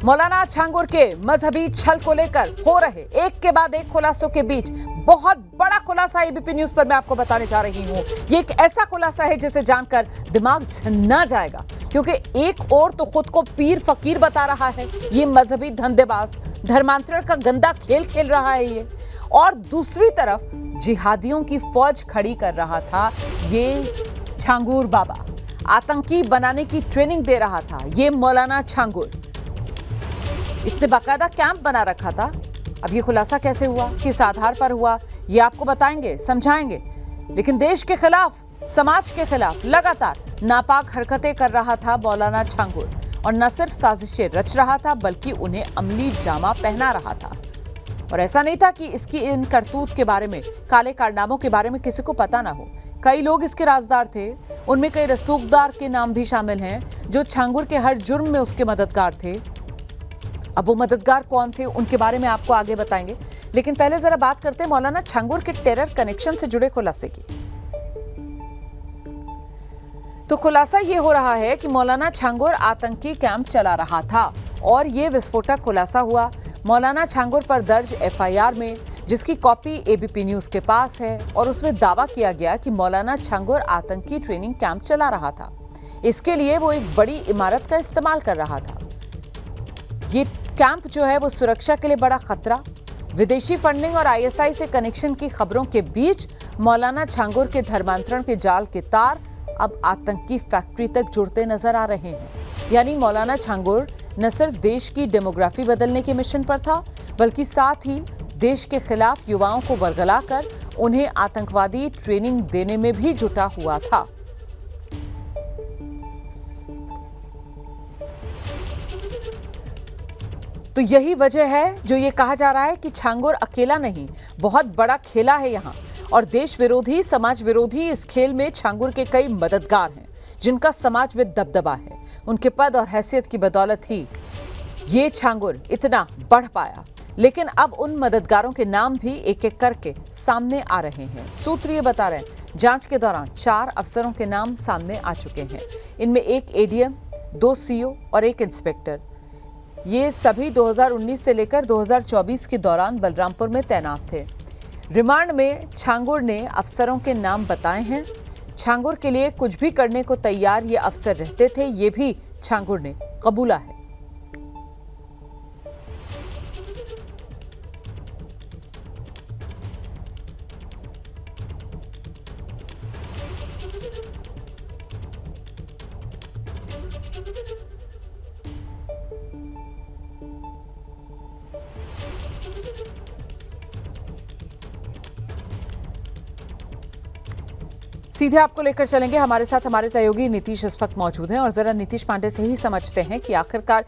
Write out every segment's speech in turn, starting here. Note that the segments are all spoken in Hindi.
मौलाना छांगुर के मजहबी छल को लेकर हो रहे एक के बाद एक खुलासों के बीच बहुत बड़ा खुलासा एबीपी न्यूज पर मैं आपको बताने जा रही हूं। ये एक ऐसा खुलासा है जिसे जानकर दिमाग झन्ना जाएगा, क्योंकि एक और तो खुद को पीर फकीर बता रहा है ये मजहबी धंधेबाज, धर्मांतरण का गंदा खेल खेल रहा है ये, और दूसरी तरफ जिहादियों की फौज खड़ी कर रहा था ये छांगुर बाबा, आतंकी बनाने की ट्रेनिंग दे रहा था ये मौलाना छांगुर। इसने बाकायदा कैंप बना रखा था। अब ये खुलासा कैसे हुआ, किस आधार पर हुआ, ये आपको बताएंगे, समझाएंगे। लेकिन देश के खिलाफ, समाज के खिलाफ लगातार नापाक हरकतें कर रहा था मौलाना छांगुर, और न सिर्फ साजिशें रच रहा था बल्कि उन्हें अमली जामा पहना रहा था। और ऐसा नहीं था कि इसकी इन करतूत के बारे में, काले कारनामों के बारे में किसी को पता ना हो। कई लोग इसके राजदार थे, उनमें कई रसूखदार के नाम भी शामिल हैं जो छांगुर के हर जुर्म में उसके मददगार थे। अब वो मददगार कौन थे, उनके बारे में आपको आगे बताएंगे, लेकिन पहले जरा बात करते हैं मौलाना छांगुर के टेरर कनेक्शन से जुड़े खुलासे की। तो खुलासा ये हो रहा है कि मौलाना छांगुर आतंकी कैंप चला रहा था, और ये विस्फोटक खुलासा हुआ मौलाना छांगुर पर दर्ज एफआईआर में, जिसकी कॉपी एबीपी न्यूज के पास है, और उसमें दावा किया गया कि मौलाना छांगुर आतंकी ट्रेनिंग कैंप चला रहा था। इसके लिए वो एक बड़ी इमारत का इस्तेमाल कर रहा था। ये कैंप जो है वो सुरक्षा के लिए बड़ा खतरा, विदेशी फंडिंग और आईएसआई से कनेक्शन की खबरों के बीच मौलाना छांगुर के धर्मांतरण के जाल के तार अब आतंकी फैक्ट्री तक जुड़ते नजर आ रहे हैं। यानी मौलाना छांगुर न सिर्फ देश की डेमोग्राफी बदलने के मिशन पर था, बल्कि साथ ही देश के खिलाफ युवाओं को बरगलाकर उन्हें आतंकवादी ट्रेनिंग देने में भी जुटा हुआ था। तो यही वजह है जो ये कहा जा रहा है कि छांगुर अकेला नहीं, बहुत बड़ा खेला है यहाँ, और देश विरोधी, समाज विरोधी इस खेल में छांगुर के कई मददगार हैं जिनका समाज में दबदबा है। उनके पद और हैसियत की बदौलत ही ये छांगुर इतना बढ़ पाया। लेकिन अब उन मददगारों के नाम भी एक एक करके सामने आ रहे हैं। सूत्र ये बता रहे हैं जांच के दौरान 4 अफसरों के नाम सामने आ चुके हैं। इनमें एक एडीएम, 2 सीओ और 1 इंस्पेक्टर। ये सभी 2019 से लेकर 2024 के दौरान बलरामपुर में तैनात थे। रिमांड में छांगुर ने अफसरों के नाम बताए हैं। छांगुर के लिए कुछ भी करने को तैयार ये अफसर रहते थे, ये भी छांगुर ने कबूला है। सीधे आपको लेकर चलेंगे, हमारे साथ हमारे सहयोगी नीतीश इस वक्त मौजूद हैं, और जरा नीतीश पांडे से ही समझते हैं कि आखिरकार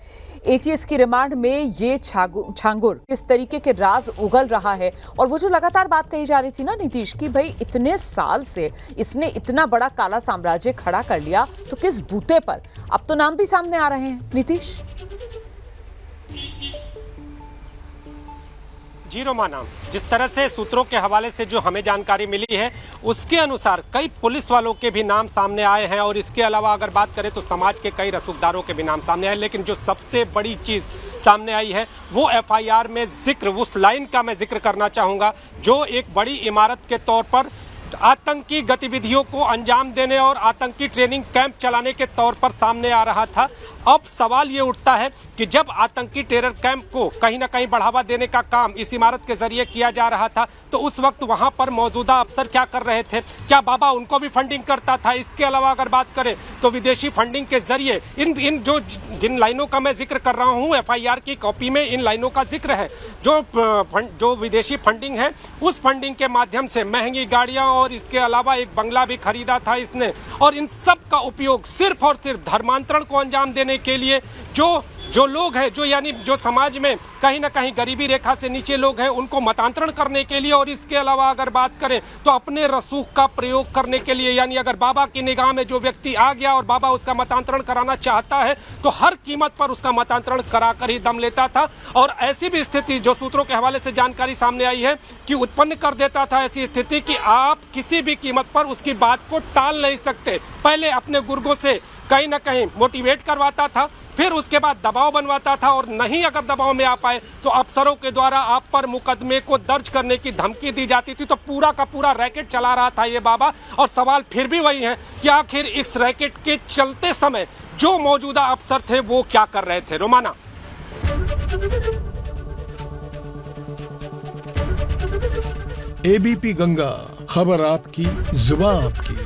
एटीएस की रिमांड में ये छांगुर किस तरीके के राज उगल रहा है। और वो जो लगातार बात कही जा रही थी ना नीतीश की, भाई इतने साल से इसने इतना बड़ा काला साम्राज्य खड़ा कर लिया, तो किस बूते पर, अब तो नाम भी सामने आ रहे हैं नीतीश। जी रोमा, नाम जिस तरह से सूत्रों के हवाले से जो हमें जानकारी मिली है उसके अनुसार कई पुलिस वालों के भी नाम सामने आए हैं, और इसके अलावा अगर बात करें तो समाज के कई रसूखदारों के भी नाम सामने आए। लेकिन जो सबसे बड़ी चीज़ सामने आई है वो एफआईआर में जिक्र, उस लाइन का मैं जिक्र करना चाहूँगा जो एक बड़ी इमारत के तौर पर आतंकी गतिविधियों को अंजाम देने और आतंकी ट्रेनिंग कैंप चलाने के तौर पर सामने आ रहा था। अब सवाल ये उठता है कि जब आतंकी टेरर कैंप को कहीं ना कहीं बढ़ावा देने का काम इस इमारत के जरिए किया जा रहा था, तो उस वक्त वहां पर मौजूदा अफसर क्या कर रहे थे? क्या बाबा उनको भी फंडिंग करता था? इसके अलावा अगर बात करें तो विदेशी फंडिंग के जरिए इन जिन लाइनों का मैं जिक्र कर रहा हूँ, एफआईआर की कॉपी में इन लाइनों का जिक्र है। जो विदेशी फंडिंग है, उस फंडिंग के माध्यम से महंगी गाड़ियाँ और इसके अलावा एक बंगला भी खरीदा था इसने, और इन सब का उपयोग सिर्फ और सिर्फ धर्मांतरण को अंजाम देने के लिए जो लोग हैं, जो समाज में कहीं ना कहीं गरीबी रेखा से नीचे लोग हैं, उनको मतांतरण करने के लिए, और इसके अलावा अगर बात करें तो अपने रसूख का प्रयोग करने के लिए। यानी अगर बाबा की निगाह में जो व्यक्ति आ गया और बाबा उसका मतांतरण कराना चाहता है तो हर कीमत पर उसका मतांतरण कराकर ही दम लेता था। और ऐसी भी स्थिति जो सूत्रों के हवाले से जानकारी सामने आई है कि उत्पन्न कर देता था ऐसी स्थिति कि आप किसी भी कीमत पर उसकी बात को टाल नहीं सकते। पहले अपने गुर्गों से कहीं ना कहीं मोटिवेट करवाता था, फिर उसके बाद दबाव बनवाता था, और नहीं अगर दबाव में आ पाए तो अफसरों के द्वारा आप पर मुकदमे को दर्ज करने की धमकी दी जाती थी। तो पूरा का पूरा रैकेट चला रहा था ये बाबा। और सवाल फिर भी वही है कि आखिर इस रैकेट के चलते समय जो मौजूदा अफसर थे वो क्या कर रहे थे। रोमाना। एबीपी गंगा, खबर आपकी, जुबान आपकी।